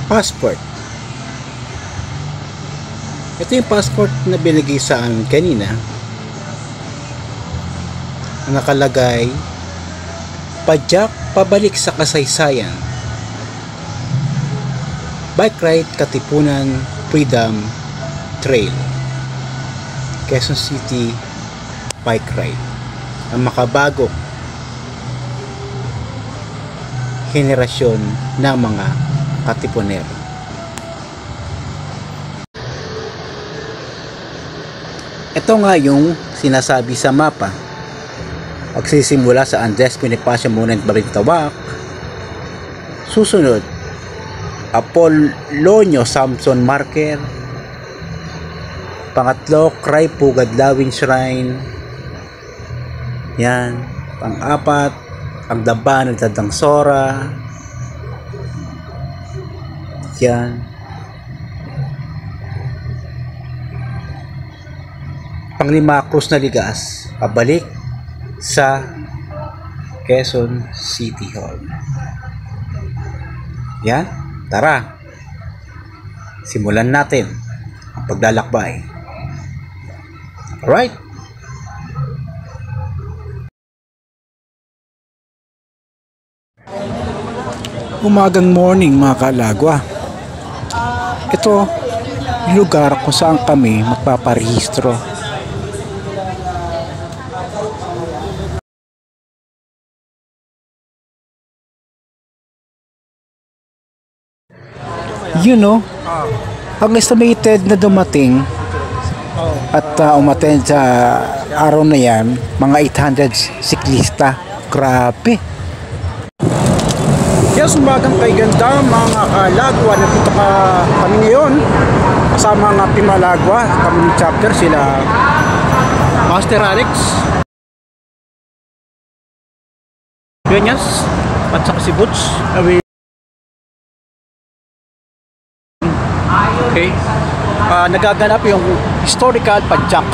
passport. Ito yung passport na binigay sa amin kanina. Nakalagay, padyak pabalik sa kasaysayan. Bike ride Katipunan Freedom Trail. Quezon City bike ride. Ang makabagong henerasyon ng mga katipunero. Ito nga yung sinasabi sa mapa. Pagsisimula sa Andres Bonifacio Monument Balintawak, susunod Apolonio Samson Marker, pangatlo Cry Pugad Lawin Shrine, yan, pang-apat ang Daban ng Tadangsora, yan, panglima Cruz na Ligas, pabalik sa Quezon City Hall. Yan, tara, simulan natin ang paglalakbay. Alright. Umagang morning mga kalagwa. Ito yung lugar kung saan kami magpaparehistro. You know, ang estimated na dumating at umattend sa araw na yan, mga 800 siklista. Grabe. Yes, umagang kay ganda mga kalagwa. Nandito kami ngayon kasama ng Team Alagwa, kami chapter, sila Master Alex, Benyas at saka si Butch. Okay, nagaganap yung historical padyak.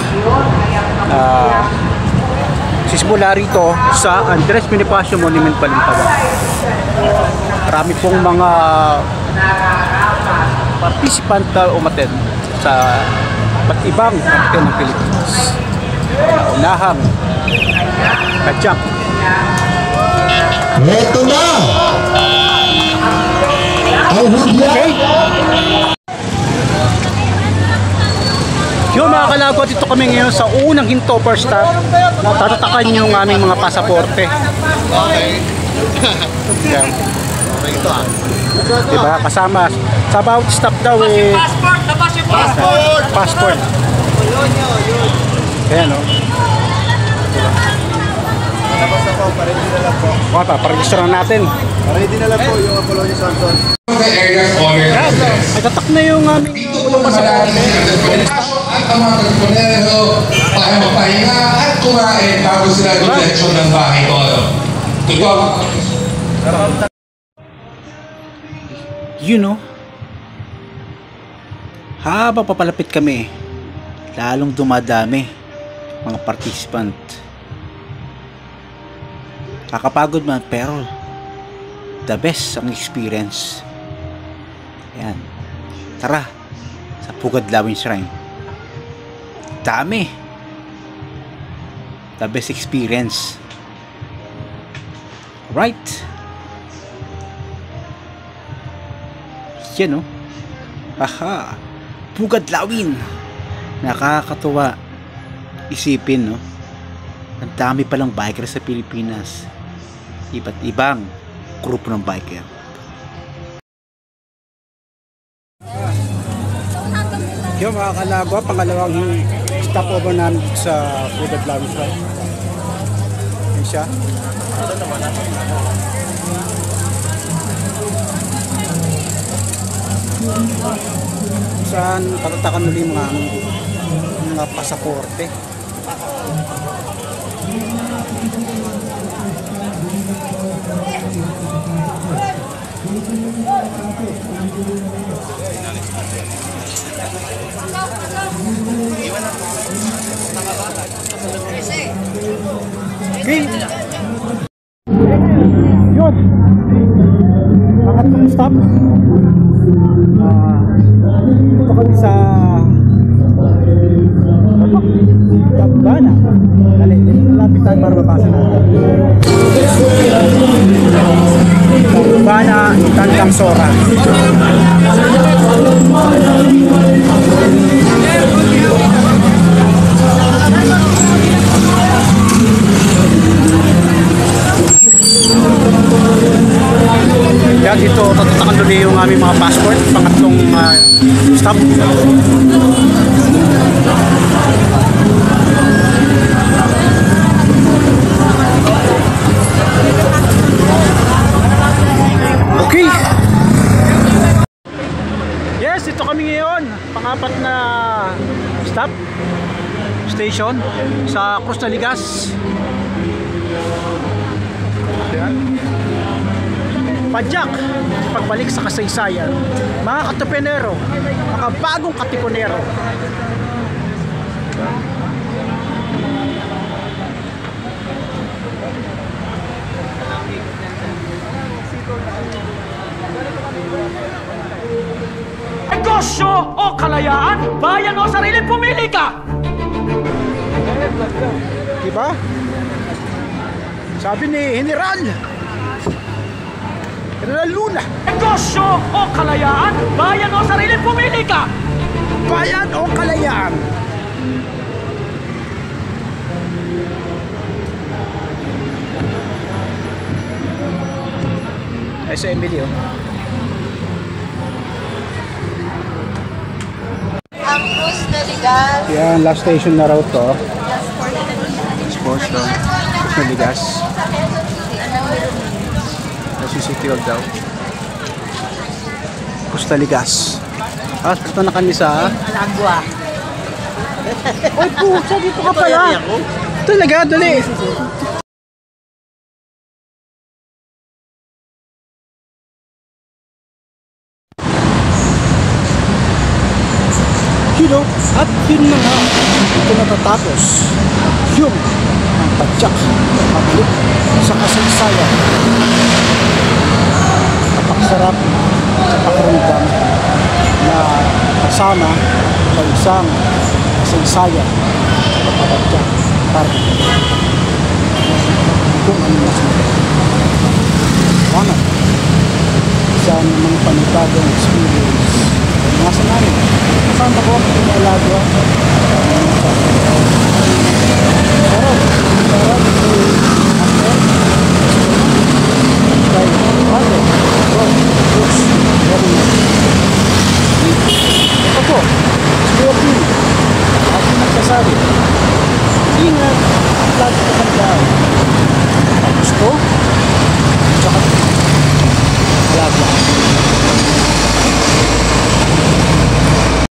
Sisimula rito sa Andres Bonifacio Monument Balintawak. Marami pong mga participant na umattend sa iba't ibang parte ng Pilipinas. Unahang padyak. Ito na! Ang hudya! Okay. Yung mga kalagwa, dito kami ngayon sa unang hinto first stop. Tatatakan yung aming mga pasaporte. Okay. Yan. Ito ah. Diba? Kasama sa bawat stop daw eh. Passport! Passport. Ayan o. Diba? Basta po, paready na lang po. Paparehistro natin. Paready na lang po yung Apolonio Samson. The areas already Ay, tatak na yung aming unang pasaporte. at ang mga katipunero para magpahinga at kumain bago sila diretso ng bahay oro. You know, habang papalapit kami, lalong dumadami mga participant. Kakapagod man pero the best ang experience. Ayan, tara sa Pugad Lawin Shrine. Dami, the best experience. Right. Yan o. Aha, Pugad Lawin. Nakakatuwa isipin, no? Ang dami palang biker sa Pilipinas. Iba't ibang grupo ng biker. Yung mga kalagwa, pangalawang stopover namin sa Pugad Lawin Shrine. Yan siya. Saan patatakan ulit mga pasaporte. Okay. Yun. Pangatlong stop. para mabasa natin. Bana Tandang Sora. Yan, dito tatatakan doon yung aming mga passport, pangatlong stop. Okay. Yes, dito kami ngayon, pangapat na stop station sa Cruz de Ligas. Yan. Padyak, pagbalik sa kasaysayan. Mga katipunero, mga bagong katipunero. Negosyo o kalayaan, bayan o sarili, pumili ka! Diba? Sabi ni General Luna, Negosyo o kalayaan, bayan o sarili, pumili ka! bayan o kalayaan. Ay, sa Emilio. Ang Cruz de Ligas. Yan, last station na raw to. Sports daw. Cruz de Ligas. Nasisitiwag daw. Cruz de Ligas. Ah, punta na kami sa Alagwa. Oy, pucha, dito ka pala. Talaga, dali. At yun na nga, ito natatapos yung ang padyak pabalik sa kasaysayan. Napaksarap sa pakiramdam na kasama sa isang kasaysayan na padyak para kung ano mas salamat sa mga panibagong experience. Nasa namin, kasama ko ang pinalagwa